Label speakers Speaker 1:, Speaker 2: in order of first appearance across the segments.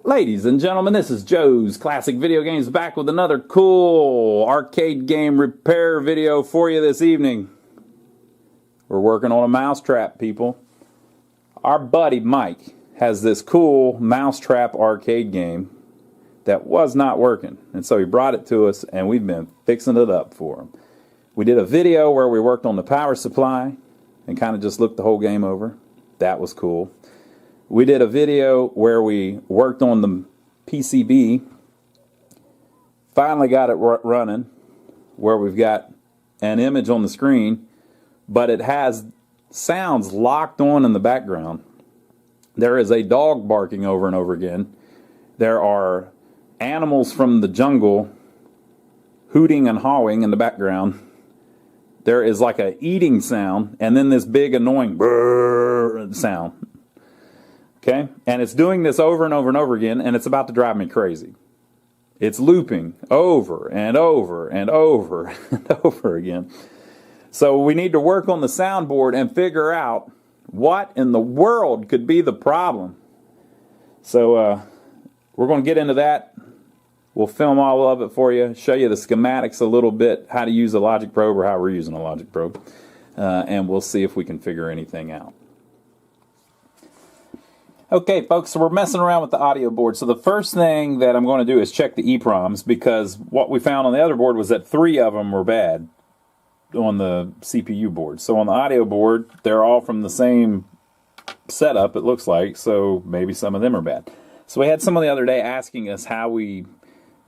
Speaker 1: Ladies and gentlemen, this is Joe's Classic Video Games back with another cool arcade game repair video for you this evening. We're working on a mousetrap, people. Our buddy Mike has this cool mousetrap arcade game that was not working, and so he brought it to us and we've been fixing it up for him. We did a video where we worked on the power supply and kind of just looked the whole game over. That was cool. We did a video where we worked on the PCB, finally got it running, where we've got an image on the screen, but it has sounds locked on in the background. There is a dog barking over and over again. There are animals from the jungle hooting and hawing in the background. There is like a eating sound, and then this big annoying brrr sound. Okay, and it's doing this over and over and over again, and it's about to drive me crazy. It's looping over and over and over and over again. So we need to work on the soundboard and figure out what in the world could be the problem. So we're going to get into that. We'll film all of it for you, show you the schematics a little bit, how to use a logic probe or how we're using a logic probe, and we'll see if we can figure anything out. Okay, folks, so we're messing around with the audio board. So the first thing that I'm going to do is check the Eproms, because what we found on the other board was that 3 of them were bad on the CPU board. So on the audio board, they're all from the same setup, it looks like, so maybe some of them are bad. So we had someone the other day asking us how we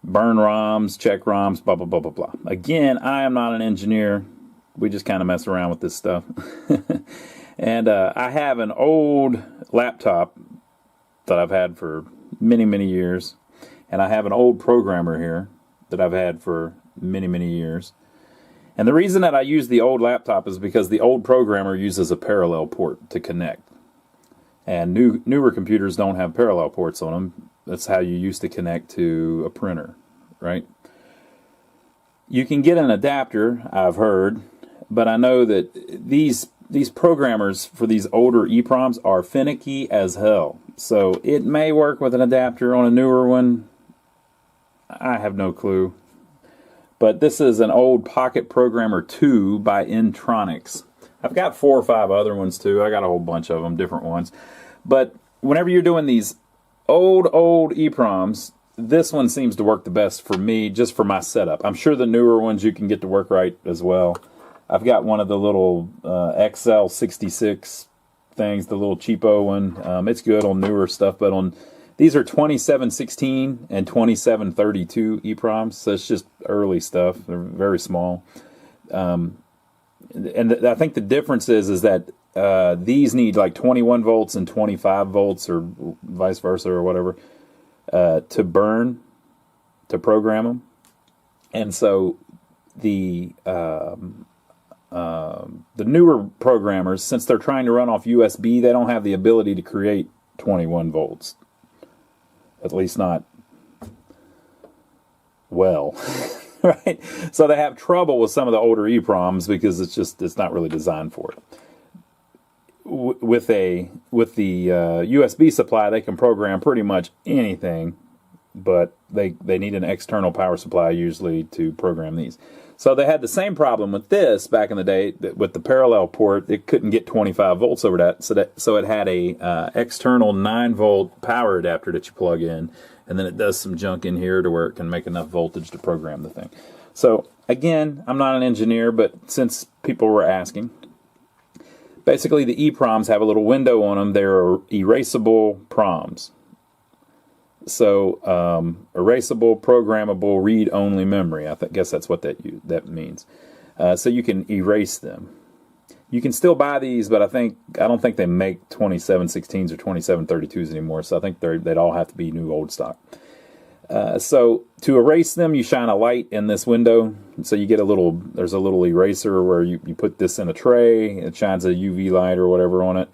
Speaker 1: burn ROMs, check ROMs, blah, blah, blah, blah, blah. Again, I am not an engineer. We just kind of mess around with this stuff. And I have an old laptop that I've had for many, many years. And I have an old programmer here that I've had for many, many years. And the reason that I use the old laptop is because the old programmer uses a parallel port to connect. And newer computers don't have parallel ports on them. That's how you used to connect to a printer, right? You can get an adapter, I've heard, but I know that these programmers for these older Eproms are finicky as hell. So it may work with an adapter on a newer one. I have no clue. But this is an old Pocket Programmer 2 by Intronics. I've got 4 or 5 other ones too. I got a whole bunch of them, different ones. But whenever you're doing these old Eproms, this one seems to work the best for me, just for my setup. I'm sure the newer ones you can get to work right as well. I've got one of the little XL66 things, the little cheapo one. It's good on newer stuff, but on these are 2716 and 2732 Eproms, so it's just early stuff. They're very small. And I think the difference is that these need like 21 volts and 25 volts or vice versa or whatever to program them. And so the newer programmers, since they're trying to run off USB, they don't have the ability to create 21 volts. At least not well, right? So they have trouble with some of the older Eproms because it's not really designed for it. With the USB supply, they can program pretty much anything, but they need an external power supply usually to program these. So they had the same problem with this back in the day, that with the parallel port, it couldn't get 25 volts over that. So it had a external 9-volt power adapter that you plug in, and then it does some junk in here to where it can make enough voltage to program the thing. So again, I'm not an engineer, but since people were asking, basically the Eproms have a little window on them. They're erasable proms. So, erasable, programmable, read-only memory. I guess that's what that means. So you can erase them. You can still buy these, but I don't think they make 2716s or 2732s anymore. So I think they'd all have to be new old stock. So to erase them, you shine a light in this window. So you get there's a little eraser where you put this in a tray. It shines a UV light or whatever on it.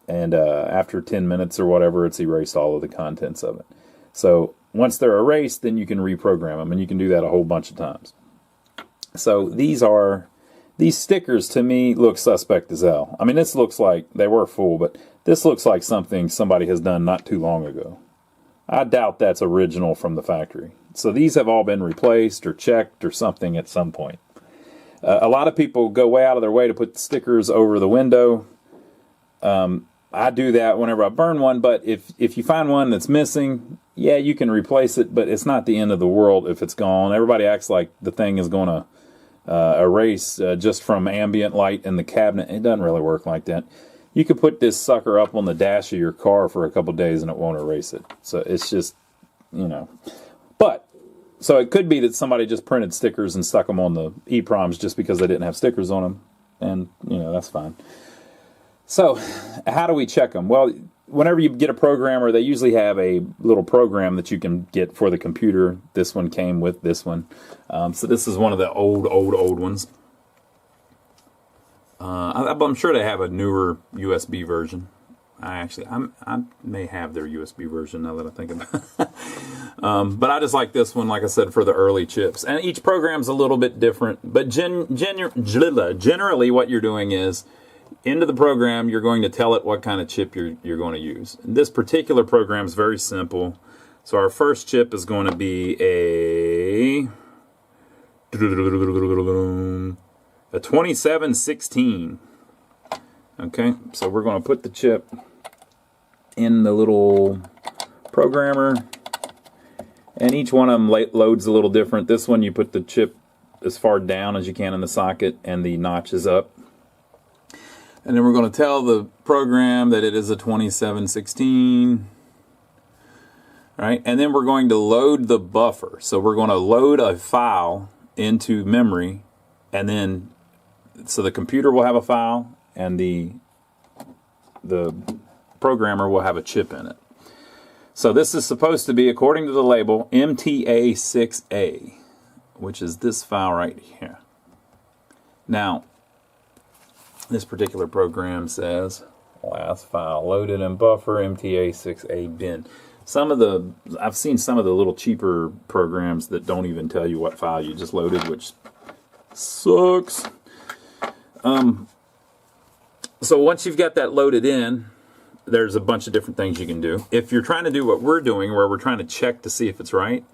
Speaker 1: And after 10 minutes or whatever, it's erased all of the contents of it. So once they're erased, then you can reprogram them, and you can do that a whole bunch of times. So these stickers to me look suspect as hell. I mean, this looks like they were full, but this looks like something somebody has done not too long ago. I doubt that's original from the factory. So these have all been replaced or checked or something at some point. A lot of people go way out of their way to put stickers over the window. I do that whenever I burn one, but if you find one that's missing, yeah, you can replace it, but it's not the end of the world if it's gone. Everybody acts like the thing is going to erase just from ambient light in the cabinet. It doesn't really work like that. You could put this sucker up on the dash of your car for a couple days and it won't erase it. So it's just, you know. But, so it could be that somebody just printed stickers and stuck them on the Eproms just because they didn't have stickers on them. And, you know, that's fine. So, how do we check them? Well, whenever you get a programmer, they usually have a little program that you can get for the computer. This one came with this one. So this is one of the old ones. I'm sure they have a newer USB version. I may have their USB version now that I think about it. But I just like this one, like I said, for the early chips. And each program's a little bit different. But generally what you're doing is, into the program, you're going to tell it what kind of chip you're going to use. And this particular program is very simple. So our first chip is going to be a 2716. Okay, so we're going to put the chip in the little programmer, and each one of them loads a little different. This one, you put the chip as far down as you can in the socket, and the notch is up. And then we're going to tell the program that it is a 2716. Right? And then we're going to load the buffer. So we're going to load a file into memory, and then so the computer will have a file and the programmer will have a chip in it. So this is supposed to be, according to the label, MTA6A, which is this file right here. Now, this particular program says, last file loaded in buffer, MTA6A bin. I've seen some of the little cheaper programs that don't even tell you what file you just loaded, which sucks. So once you've got that loaded in, there's a bunch of different things you can do. If you're trying to do what we're doing, where we're trying to check to see if it's right,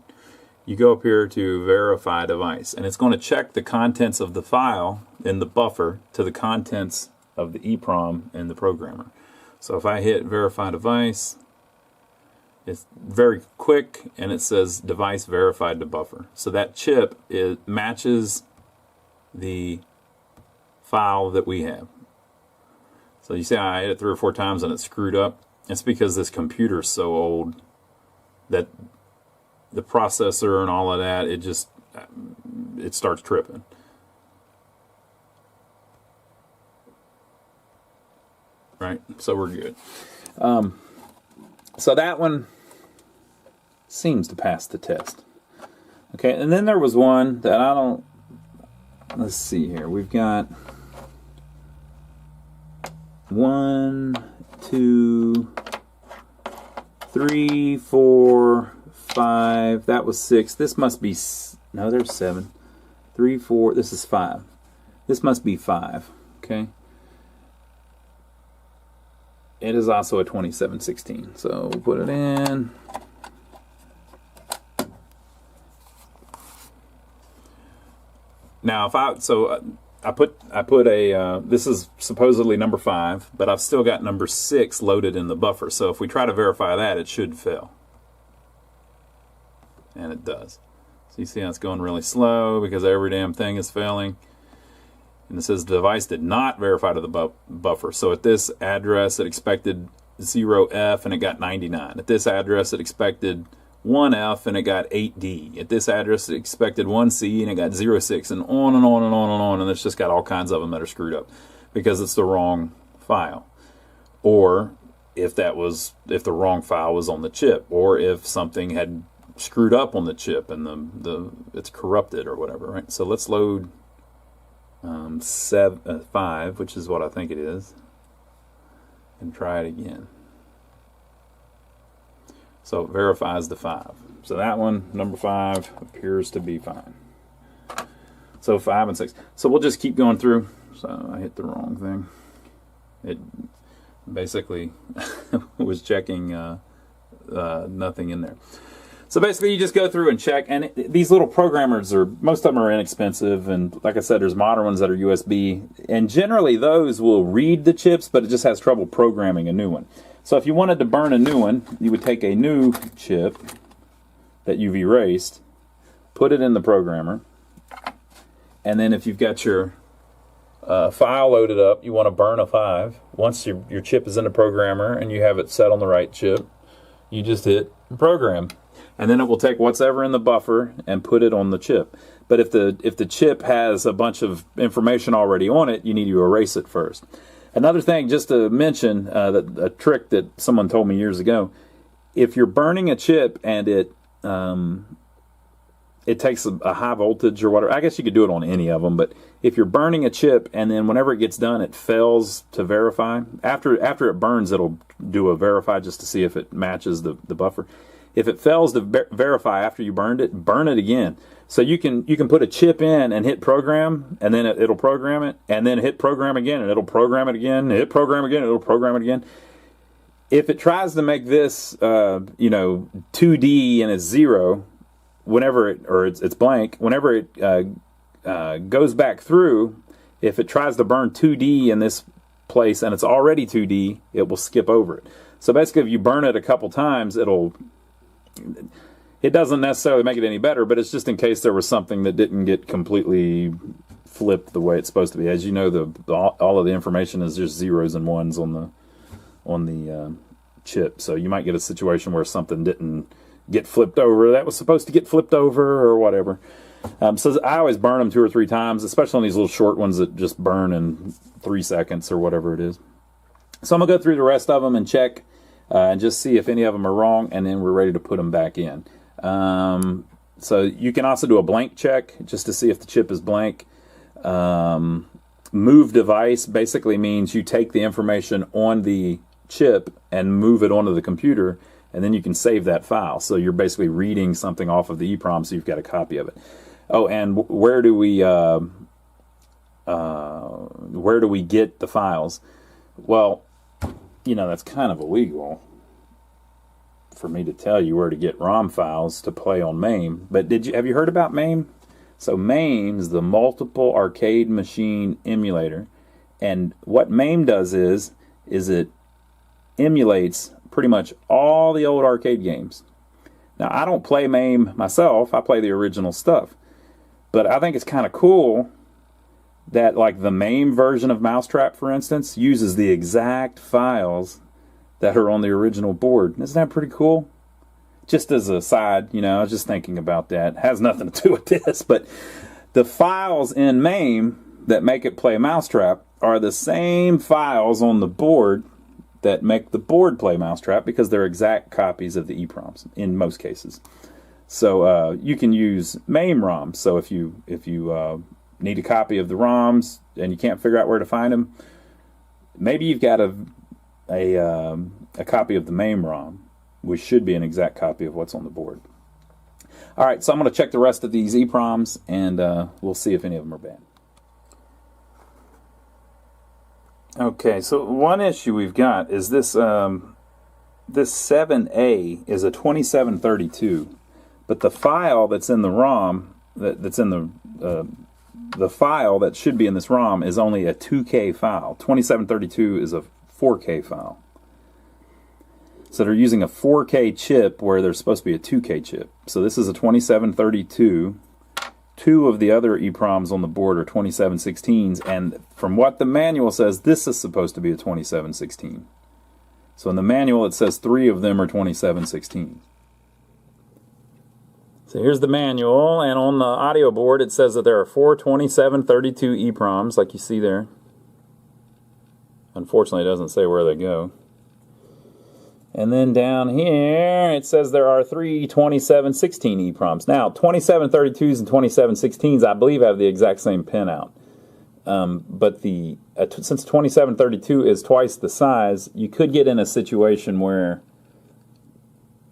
Speaker 1: you go up here to verify device, and it's going to check the contents of the file in the buffer to the contents of the EEPROM in the programmer. So if I hit verify device, it's very quick, and it says device verified to buffer. So that chip, it matches the file that we have. So you see I hit it 3 or 4 times and it's screwed up. It's because this computer's so old that the processor and all of that, it starts tripping. Right? So we're good. So that one seems to pass the test. Okay, and then there was one that I don't... Let's see here. We've got 1, 2, 3, 4, 5. That was 6. This must be... No, there's 7. 3, 4. This is 5. This must be 5. Okay. It is also a 2716. So we'll put it in. Now, if I put a this is supposedly number 5, but I've still got number 6 loaded in the buffer. So if we try to verify that, it should fail, and it does. So you see how it's going really slow because every damn thing is failing. And it says the device did not verify to the buffer. So at this address, it expected 0F and it got 99. At this address, it expected 1F and it got 8D. At this address, it expected 1C and it got 06, and on and on and on and on. And it's just got all kinds of them that are screwed up because it's the wrong file. Or if the wrong file was on the chip, or if something had screwed up on the chip and it's corrupted or whatever, right? So let's load 5, which is what I think it is, and try it again. So it verifies the 5. So that one, number 5, appears to be fine. So 5 and 6. So we'll just keep going through. So I hit the wrong thing. It basically was checking nothing in there. So basically, you just go through and check, and these little programmers most of them are inexpensive, and like I said, there's modern ones that are USB, and generally those will read the chips, but it just has trouble programming a new one. So if you wanted to burn a new one, you would take a new chip that you've erased, put it in the programmer, and then if you've got your file loaded up, you want to burn a 5. Once your chip is in the programmer and you have it set on the right chip, you just hit program. And then it will take whatever in the buffer and put it on the chip. But if the chip has a bunch of information already on it, you need to erase it first. Another thing, just to mention, a trick that someone told me years ago, if you're burning a chip and it takes a high voltage or whatever, I guess you could do it on any of them, but if you're burning a chip and then whenever it gets done it fails to verify, after it burns it'll do a verify just to see if it matches the buffer. If it fails to verify after you burned it, burn it again. So you can put a chip in and hit program, and then it'll program it, and then hit program again, and it'll program it again, hit program again, it'll program it again. If it tries to make this 2D and it's 0, whenever it's blank, whenever it goes back through, if it tries to burn 2D in this place and it's already 2D, it will skip over it. So basically, if you burn it a couple times, it doesn't necessarily make it any better, but it's just in case there was something that didn't get completely flipped the way it's supposed to be. As you know, all of the information is just zeros and ones on the chip. So you might get a situation where something didn't get flipped over that was supposed to get flipped over or whatever. So I always burn them 2 or 3 times, especially on these little short ones that just burn in 3 seconds or whatever it is. So I'm going to go through the rest of them and check and just see if any of them are wrong, and then we're ready to put them back in. So you can also do a blank check just to see if the chip is blank. Move device basically means you take the information on the chip and move it onto the computer, and then you can save that file. So you're basically reading something off of the EPROM, so you've got a copy of it. Oh, and where do we get the files? Well, that's kind of illegal for me to tell you where to get ROM files to play on MAME. But have you heard about MAME? So MAME is the Multiple Arcade Machine Emulator, and what MAME does is it emulates pretty much all the old arcade games. Now, I don't play MAME myself, I play the original stuff, but I think it's kind of cool that, like, the MAME version of MOUSESTRAP, for instance, uses the exact files that are on the original board. Isn't that pretty cool? Just as a side, I was just thinking about that. It has nothing to do with this, but the files in MAME that make it play MOUSESTRAP are the same files on the board that make the board play MOUSESTRAP, because they're exact copies of the EPROMs in most cases. So you can use MAME ROMs. So if you need a copy of the ROMs and you can't figure out where to find them, maybe you've got a copy of the MAME ROM, which should be an exact copy of what's on the board. All right, so I'm going to check the rest of these EPROMs, and we'll see if any of them are bad. Okay, so one issue we've got is this this 7A is a 2732, but the file that's in the ROM, that's in the file that should be in this ROM is only a 2K file. 2732 is a 4K file. So they're using a 4K chip where there's supposed to be a 2K chip. So this is a 2732. 2 of the other EPROMs on the board are 2716s, and from what the manual says, this is supposed to be a 2716. So in the manual it says 3 of them are 2716. So here's the manual, and on the audio board it says that there are 4 2732 EPROMs, like you see there. Unfortunately, it doesn't say where they go. And then down here, it says there are 3 2716 EPROMs. Now, 2732s and 2716s, I believe, have the exact same pin out. But since 2732 is twice the size, you could get in a situation where,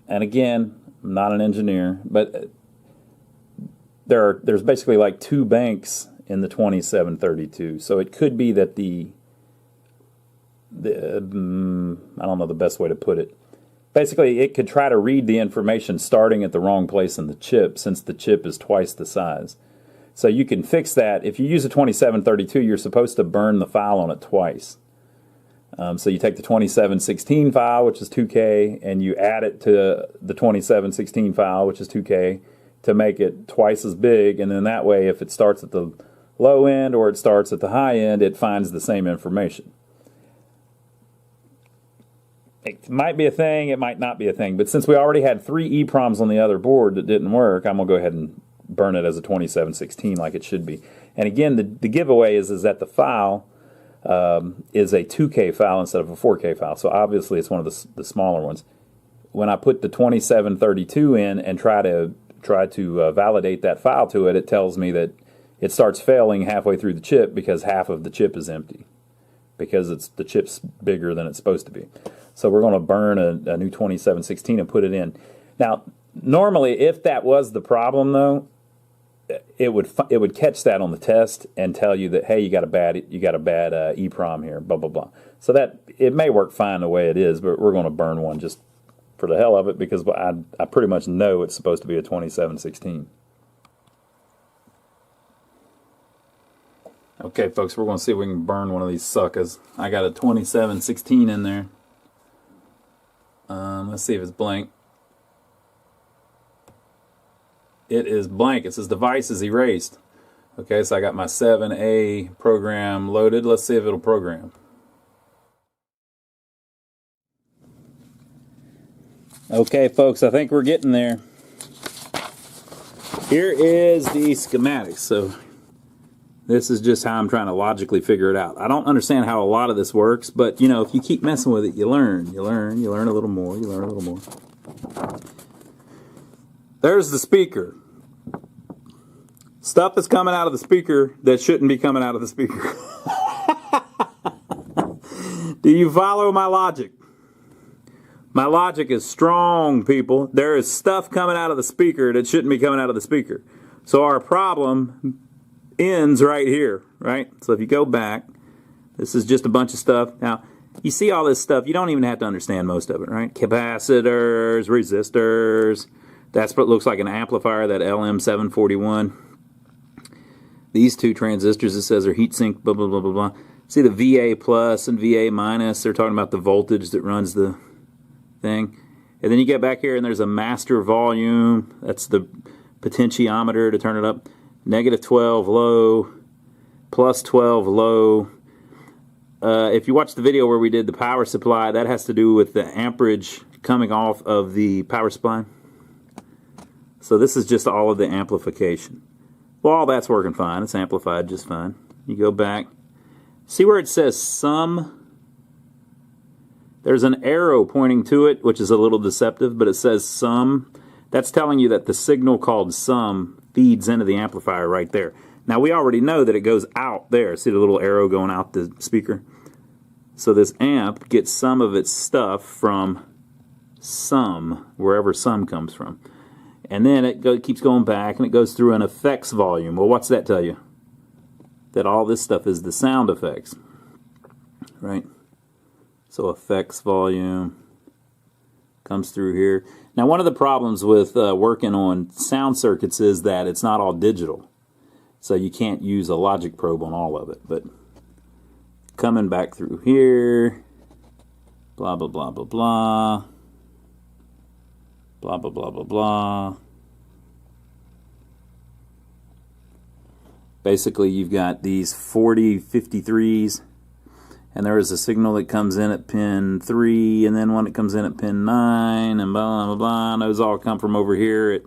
Speaker 1: and again, I'm not an engineer, but there's basically like 2 banks in the 2732. So it could be that I don't know the best way to put it. basically it could try to read the information starting at the wrong place in the chip, since the chip is twice the size. So you can fix that. If you use a 2732, you're supposed to burn the file on it twice. So you take the 2716 file, which is 2K, and you add it to the 2716 file, which is 2K, to make it twice as big, and then that way if it starts at the low end or it starts at the high end, it finds the same information. It might be a thing, it might not be a thing, but since we already had 3 Eproms on the other board that didn't work, I'm going to go ahead and burn it as a 2716 like it should be. And again, the giveaway is that the file is a 2K file instead of a 4K file, so obviously it's one of the smaller ones. When I put the 2732 in and try to validate that file to it, it tells me that it starts failing halfway through the chip because half of the chip is empty, because the chip's bigger than it's supposed to be. So we're going to burn a new 2716 and put it in. Now, normally, if that was the problem, though, it would catch that on the test and tell you that, hey, you got a bad EPROM here, blah blah blah. So that it may work fine the way it is, but we're going to burn one just for the hell of it, because I pretty much know it's supposed to be a 2716. Okay, folks, we're going to see if we can burn one of these suckers. I got a 2716 in there. Let's see if it's blank. It is blank. It says device is erased. Okay, so I got my 7A program loaded. Let's see if it'll program. Okay, folks, I think we're getting there. Here is the schematics. So this is just how I'm trying to logically figure it out. I don't understand how a lot of this works, but you know, if you keep messing with it, you learn a little more, you learn a little more. There's the speaker. Stuff is coming out of the speaker that shouldn't be coming out of the speaker. Do you follow my logic? My logic is strong, people. There is stuff coming out of the speaker that shouldn't be coming out of the speaker. So our problem ends right here, right? So if you go back, this is just a bunch of stuff. Now, you see all this stuff, you don't even have to understand most of it, right? Capacitors, resistors. That's what looks like an amplifier, that LM741. These two transistors, it says, are heatsink, blah, blah, blah, blah, blah. See the VA plus and VA minus. They're talking about the voltage that runs the thing. And then you get back here and there's a master volume. That's the potentiometer to turn it up. Negative 12 low, plus 12 low. If you watch the video where we did the power supply, that has to do with the amperage coming off of the power supply. So this is just all of the amplification. Well, all that's working fine. It's amplified just fine. You go back. See where it says sum? There's an arrow pointing to it, which is a little deceptive, but it says sum. That's telling you that the signal called sum feeds into the amplifier right there. Now, we already know that it goes out there. See the little arrow going out the speaker? So this amp gets some of its stuff from sum, wherever sum comes from. And then it keeps going back, and it goes through an effects volume. Well, what's that tell you? That all this stuff is the sound effects, right? So effects volume comes through here. Now, one of the problems with working on sound circuits is that it's not all digital. So you can't use a logic probe on all of it. But coming back through here, blah, blah, blah, blah, blah. Blah, blah, blah, blah, blah. Basically, you've got these 4053s, and there is a signal that comes in at pin 3, and then one that comes in at pin 9, and blah, blah, blah. And those all come from over here at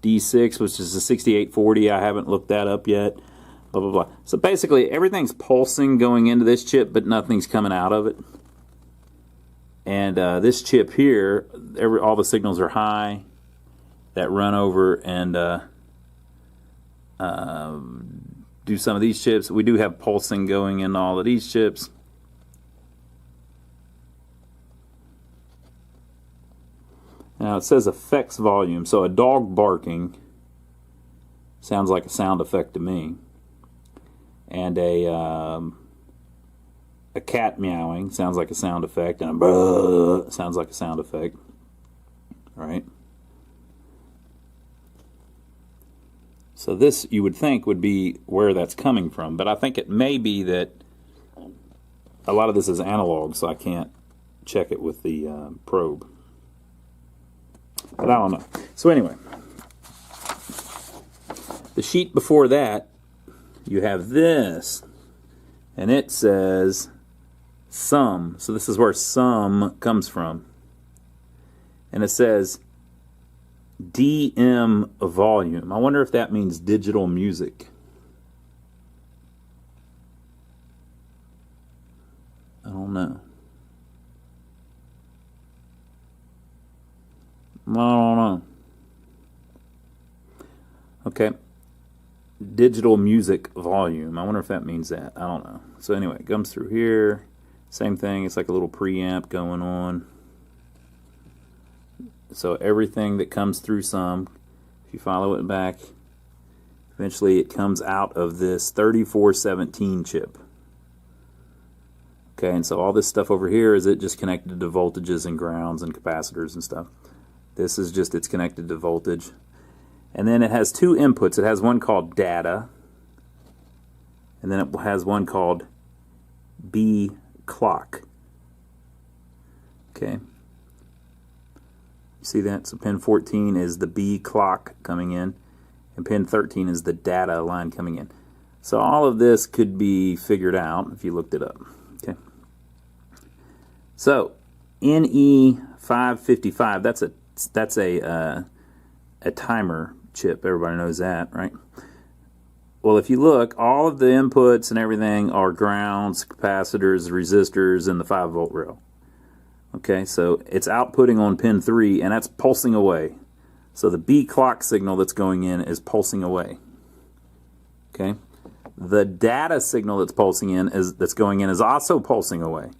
Speaker 1: D6, which is a 6840. I haven't looked that up yet. Blah, blah, blah. So basically, everything's pulsing going into this chip, but nothing's coming out of it. And this chip here, all the signals are high that run over and do some of these chips. We do have pulsing going in all of these chips. Now it says effects volume, so a dog barking sounds like a sound effect to me. And a cat meowing sounds like a sound effect, and a brrr sounds like a sound effect. right? So this, you would think, would be where that's coming from, but I think it may be that a lot of this is analog, so I can't check it with the probe. But I don't know. So anyway, the sheet before that, you have this, and it says sum. So this is where sum comes from. And it says DM volume. I wonder if that means digital music. I don't know. I don't know. Okay. Digital music volume. I wonder if that means that. I don't know. So anyway, it comes through here. Same thing. It's like a little preamp going on. So everything that comes through some, if you follow it back, eventually it comes out of this 3417 chip. Okay, and so all this stuff over here, is it just connected to voltages and grounds and capacitors and stuff. This is just, it's connected to voltage. And then it has two inputs. It has one called data, and then it has one called B clock. Okay. You see that? So pin 14 is the B clock coming in, and pin 13 is the data line coming in. So all of this could be figured out if you looked it up. Okay. So NE555, that's a timer chip. Everybody knows that, right? Well, if you look, all of the inputs and everything are grounds, capacitors, resistors, and the 5-volt rail. Okay, so it's outputting on pin 3, and that's pulsing away. So the B clock signal that's going in is pulsing away. Okay, the data signal that's pulsing in that's going in is also pulsing away.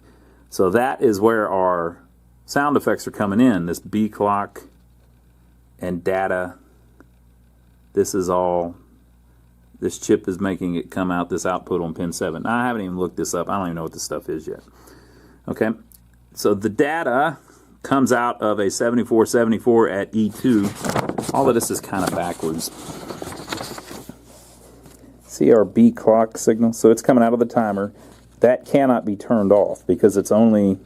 Speaker 1: So that is where our sound effects are coming in. This B clock and data. This is all. This chip is making it come out, this output on pin 7. Now, I haven't even looked this up. I don't even know what this stuff is yet. Okay, so the data comes out of a 7474 at E2. All of this is kind of backwards. See our B clock signal? So it's coming out of the timer. That cannot be turned off because it's only,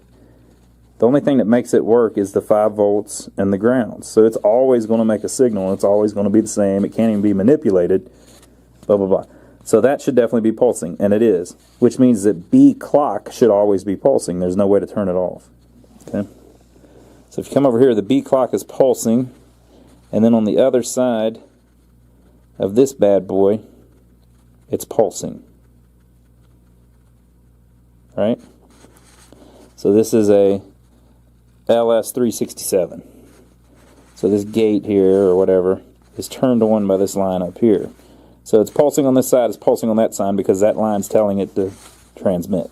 Speaker 1: the only thing that makes it work is the 5 volts and the grounds. So it's always going to make a signal. It's always going to be the same. It can't even be manipulated. Blah, blah, blah. So that should definitely be pulsing, and it is, which means that B clock should always be pulsing. There's no way to turn it off. Okay. So if you come over here, the B clock is pulsing, and then on the other side of this bad boy, it's pulsing. Right? So this is a LS367. So this gate here, or whatever, is turned on by this line up here. So it's pulsing on this side, it's pulsing on that side because that line's telling it to transmit.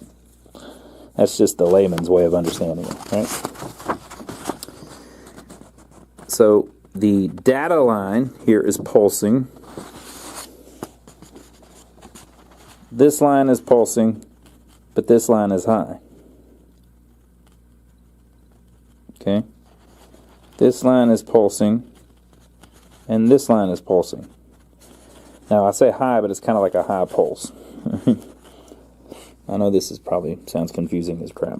Speaker 1: That's just the layman's way of understanding it, right? So the data line here is pulsing. This line is pulsing, but this line is high. Okay? This line is pulsing, and this line is pulsing. Now, I say high, but it's kind of like a high pulse. I know this is probably sounds confusing as crap.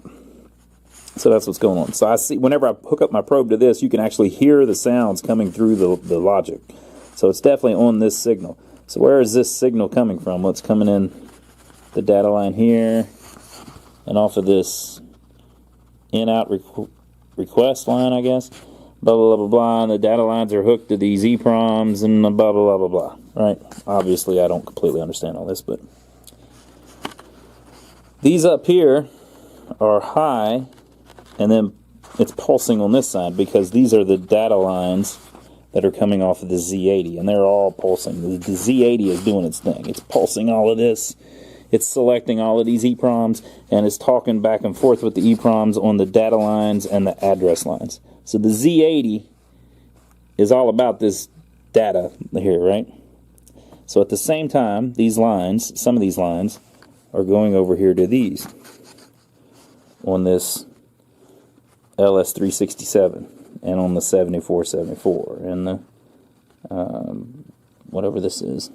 Speaker 1: So that's what's going on. So I see, whenever I hook up my probe to this, you can actually hear the sounds coming through the logic. So it's definitely on this signal. So where is this signal coming from? Well, it's coming in the data line here, and off of this in-out request line, I guess. Blah, blah, blah, blah, and the data lines are hooked to these Eproms and blah, blah, blah, blah, blah, right? Obviously, I don't completely understand all this, but these up here are high, and then it's pulsing on this side because these are the data lines that are coming off of the Z80, and they're all pulsing. The Z80 is doing its thing. It's pulsing all of this. It's selecting all of these Eproms, and it's talking back and forth with the Eproms on the data lines and the address lines. So the Z80 is all about this data here, right? So at the same time, these lines, some of these lines, are going over here to these on this LS367. and on the 7474 and the whatever this is,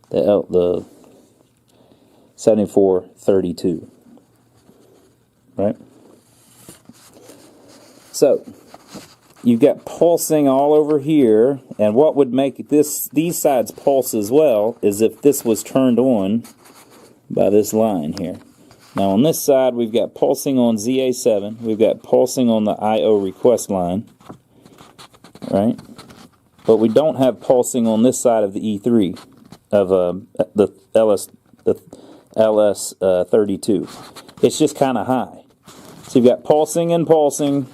Speaker 1: the 7432, right? So you've got pulsing all over here, and what would make these sides pulse as well is if this was turned on by this line here. Now on this side we've got pulsing on ZA7, we've got pulsing on the IO request line, right? But we don't have pulsing on this side of the E3 of the LS32. It's just kind of high. So you've got pulsing and pulsing,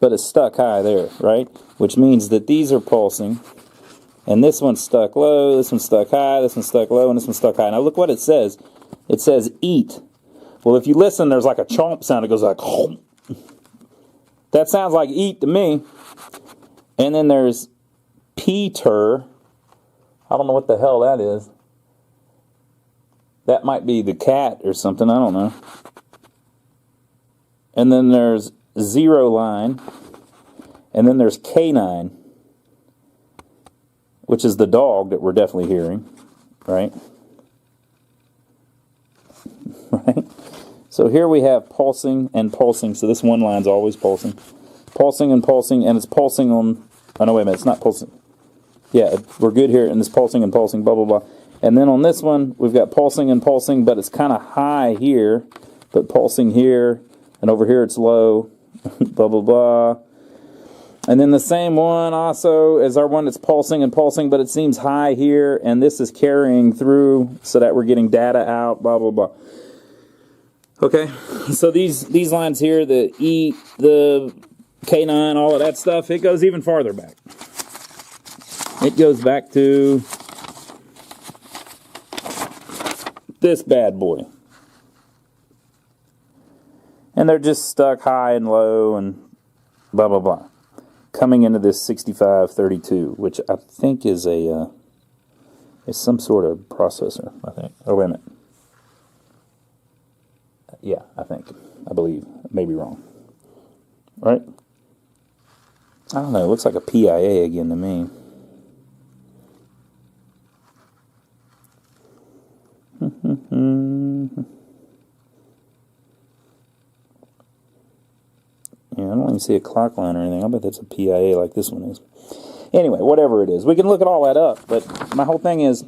Speaker 1: but it's stuck high there, right? Which means that these are pulsing, and this one's stuck low, this one's stuck high, this one's stuck low, and this one's stuck high. Now look what it says. It says eat. Well, if you listen, there's like a chomp sound. It goes like, that sounds like eat to me. And then there's Peter. I don't know what the hell that is. That might be the cat or something. I don't know. And then there's zero line. And then there's K9, which is the dog that we're definitely hearing, right? Right? So here we have pulsing and pulsing. So this one line's always pulsing. Pulsing and pulsing, and it's pulsing on... Oh, no, wait a minute. It's not pulsing. Yeah, we're good here, and it's pulsing and pulsing, blah, blah, blah. And then on this one, we've got pulsing and pulsing, but it's kind of high here, but pulsing here, and over here it's low, blah, blah, blah. And then the same one also is our one that's pulsing and pulsing, but it seems high here, and this is carrying through so that we're getting data out, blah, blah, blah. Okay, so these lines here, the E, the K9, all of that stuff, it goes even farther back. It goes back to this bad boy. And they're just stuck high and low and blah, blah, blah. Coming into this 6532, which I think is a is some sort of processor, I think. Oh, wait a minute. Yeah, I believe. I may be wrong. Right? I don't know. It looks like a PIA again to me. Yeah, I don't even see a clock line or anything. I bet that's a PIA like this one is. Anyway, whatever it is. We can look at all that up, but my whole thing is,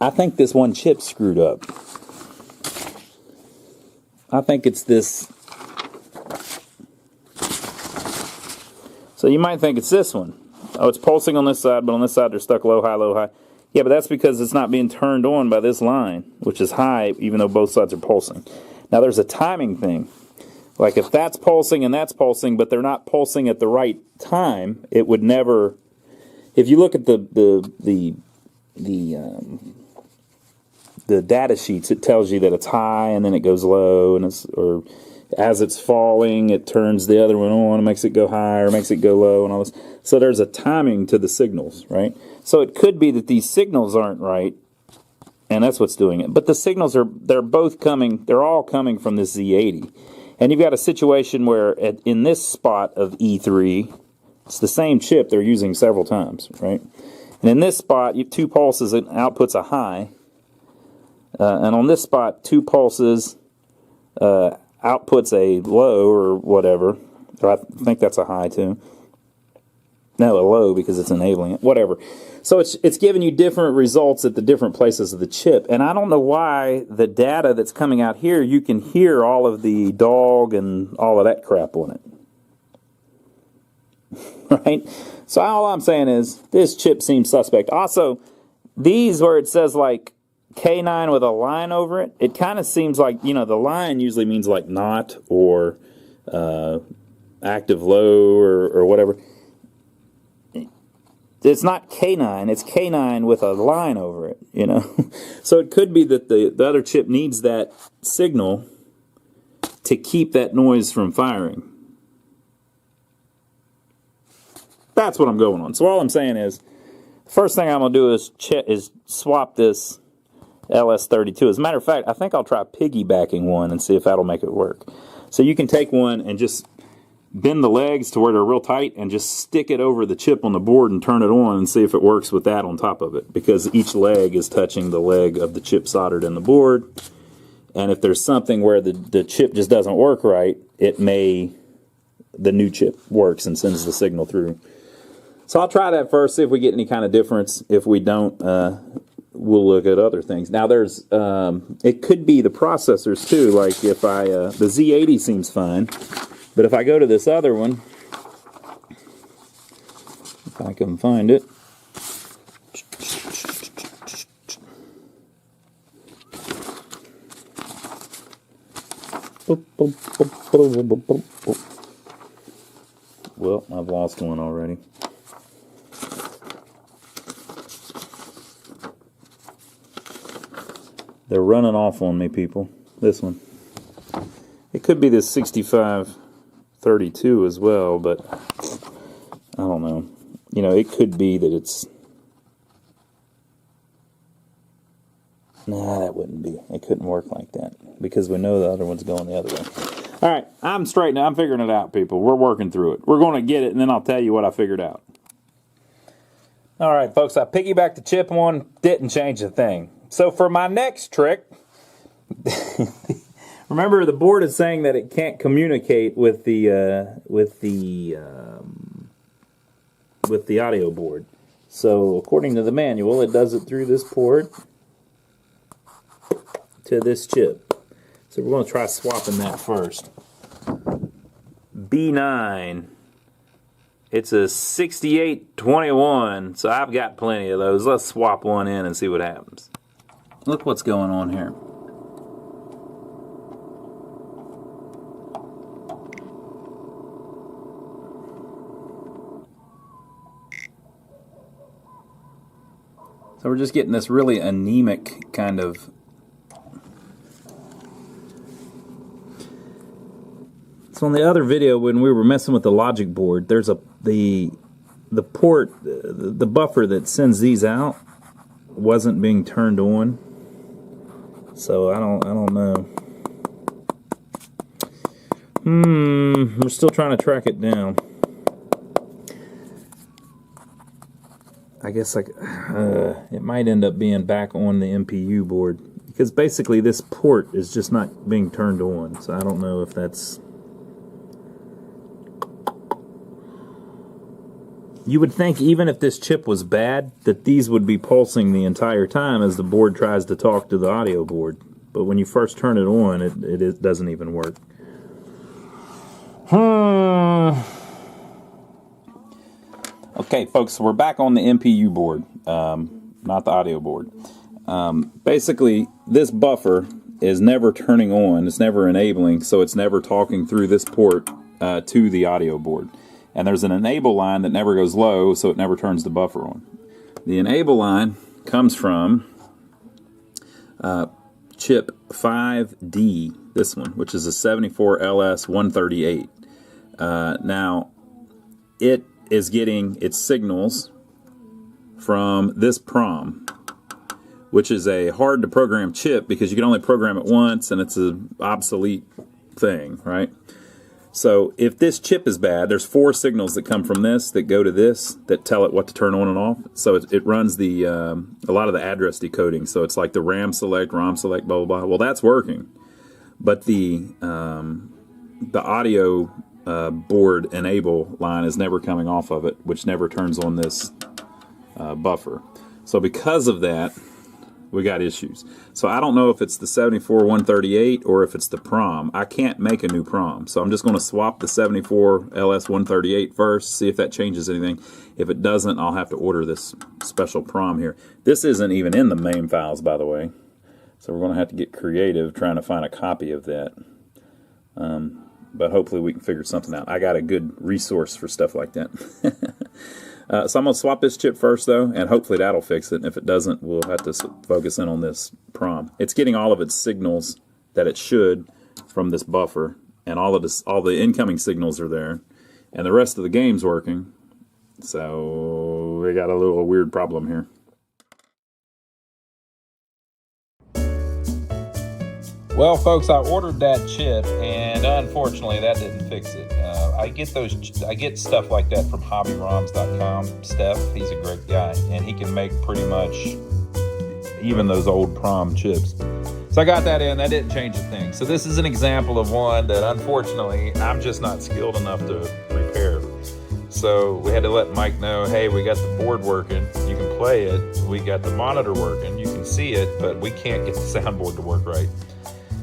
Speaker 1: I think this one chip's screwed up. I think it's this. So you might think it's this one. Oh, it's pulsing on this side, but on this side they're stuck low, high, low, high. Yeah, but that's because it's not being turned on by this line, which is high, even though both sides are pulsing. Now there's a timing thing. Like if that's pulsing and that's pulsing, but they're not pulsing at the right time, it would never. If you look at the data sheets, it tells you that it's high and then it goes low, and or as it's falling, it turns the other one on and makes it go high or makes it go low and all this. So there's a timing to the signals, right? So it could be that these signals aren't right, and that's what's doing it. But the signals they're all coming from this Z80. And you've got a situation where in this spot of E3, it's the same chip they're using several times, right? And in this spot, you have 2 pulses and outputs a high. And on this spot, 2 pulses outputs a low or whatever. Or I think that's a high too. No, a low because it's enabling it. Whatever. So it's giving you different results at the different places of the chip. And I don't know why the data that's coming out here, you can hear all of the dog and all of that crap on it. Right? So all I'm saying is this chip seems suspect. Also, these where it says like K9 with a line over it, it kind of seems like, the line usually means like not or active low or whatever. It's not K9, it's K9 with a line over it, So it could be that the other chip needs that signal to keep that noise from firing. That's what I'm going on. So all I'm saying is, first thing I'm going to do is swap this LS32. As a matter of fact, I think I'll try piggybacking one and see if that'll make it work. So you can take one and just bend the legs to where they're real tight and just stick it over the chip on the board and turn it on and see if it works with that on top of it, because each leg is touching the leg of the chip soldered in the board. And if there's something where the chip just doesn't work right, the new chip works and sends the signal through. So I'll try that first, see if we get any kind of difference. If we don't, we'll look at other things. Now there's, it could be the processors too, like if the Z80 seems fine, but if I go to this other one, if I can find it, well, I've lost one already. They're running off on me, people. This one. It could be this 6532 as well, but I don't know. You know, it could be that it's... Nah, that wouldn't be. It couldn't work like that, because we know the other one's going the other way. All right, I'm figuring it out, people. We're working through it. We're going to get it, and then I'll tell you what I figured out. All right, folks, I piggybacked the chip one, didn't change a thing. So for my next trick, remember the board is saying that it can't communicate with the audio board. So according to the manual, it does it through this port to this chip. So we're going to try swapping that first. B9. It's a 6821, so I've got plenty of those. Let's swap one in and see what happens. Look what's going on here. So we're just getting this really anemic kind of... So on the other video, when we were messing with the logic board, there's the port, the buffer that sends these out wasn't being turned on. So I don't know. We're still trying to track it down. I guess it might end up being back on the MPU board, because basically this port is just not being turned on. So I don't know if that's... You would think even if this chip was bad, that these would be pulsing the entire time as the board tries to talk to the audio board. But when you first turn it on, it doesn't even work. Okay, folks, so we're back on the MPU board, not the audio board. Basically, this buffer is never turning on. It's never enabling, so it's never talking through this port to the audio board. And there's an enable line that never goes low, so it never turns the buffer on. The enable line comes from chip 5D, this one, which is a 74LS138. Now, it is getting its signals from this PROM, which is a hard-to-program chip because you can only program it once, and it's an obsolete thing, right? So if this chip is bad, there's 4 signals that come from this that go to this that tell it what to turn on and off. So it runs the a lot of the address decoding. So it's like the RAM select, ROM select, blah blah blah. Well, that's working, but the audio board enable line is never coming off of it, which never turns on this buffer. So because of that, we got issues. So I don't know if it's the 74-138 or if it's the PROM. I can't make a new PROM. So I'm just going to swap the 74LS138 first, see if that changes anything. If it doesn't, I'll have to order this special PROM here. This isn't even in the MAME files, by the way. So we're going to have to get creative trying to find a copy of that. But hopefully we can figure something out. I got a good resource for stuff like that. So I'm going to swap this chip first, though, and hopefully that'll fix it. And if it doesn't, we'll have to focus in on this PROM. It's getting all of its signals that it should from this buffer, and all the incoming signals are there, and the rest of the game's working. So we got a little weird problem here. Well, folks, I ordered that chip, and unfortunately that didn't fix it. I get stuff like that from hobbyroms.com. Steph, he's a great guy, and he can make pretty much even those old prom chips. So I got that in. That didn't change a thing. So this is an example of one that unfortunately I'm just not skilled enough to repair. So we had to let Mike know, hey, we got the board working. You can play it. We got the monitor working. You can see it, but we can't get the soundboard to work right.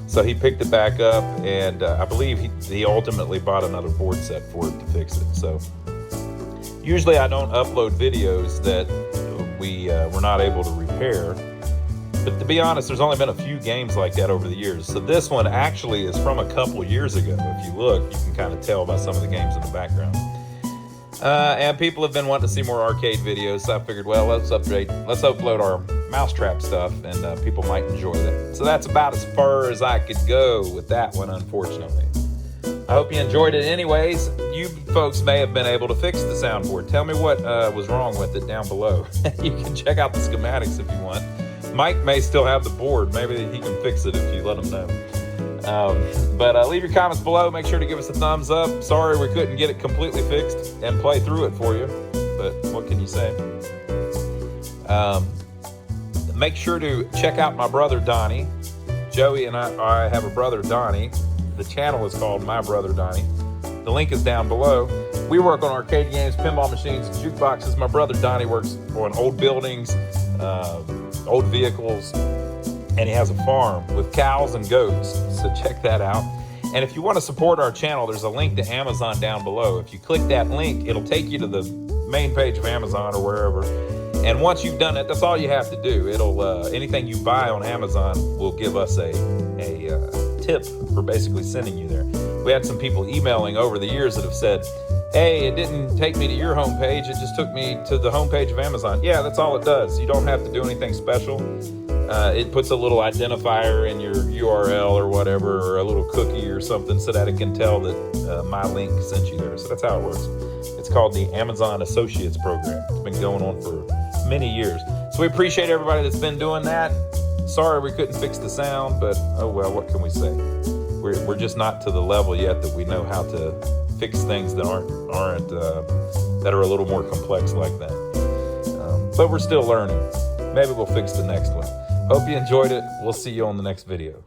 Speaker 1: So he picked it back up, and I believe he ultimately bought another board set for it to fix it. So usually I don't upload videos that we were not able to repair. But to be honest, there's only been a few games like that over the years. So this one actually is from a couple years ago. If you look, you can kind of tell by some of the games in the background. And people have been wanting to see more arcade videos, so I figured, well, let's upload our MOUSESTRAP stuff, and people might enjoy that. So that's about as far as I could go with that one, unfortunately. I hope you enjoyed it anyways. You folks may have been able to fix the soundboard. Tell me what was wrong with it down below. You can check out the schematics if you want. Mike may still have the board. Maybe he can fix it if you let him know. But leave your comments below. Make sure to give us a thumbs up. Sorry we couldn't get it completely fixed and play through it for you, but what can you say? Make sure to check out my brother Donnie. Joey and I have a brother Donnie. The channel is called My Brother Donnie. The link is down below. We work on arcade games, pinball machines, jukeboxes. My brother Donnie works on old buildings, old vehicles, and he has a farm with cows and goats, so check that out. And if you want to support our channel, there's a link to Amazon down below. If you click that link, it'll take you to the main page of Amazon or wherever. And once you've done it, that's all you have to do. It'll anything you buy on Amazon will give us a tip for basically sending you there. We had some people emailing over the years that have said, hey, it didn't take me to your homepage, it just took me to the homepage of Amazon. Yeah, that's all it does. You don't have to do anything special. It puts a little identifier in your URL or whatever, or a little cookie or something, so that it can tell that my link sent you there. So that's how it works. It's called the Amazon Associates Program. It's been going on for many years. So we appreciate everybody that's been doing that. Sorry we couldn't fix the sound, but oh well, what can we say? We're just not to the level yet that we know how to fix things that that are a little more complex like that. But we're still learning. Maybe we'll fix the next one. Hope you enjoyed it. We'll see you on the next video.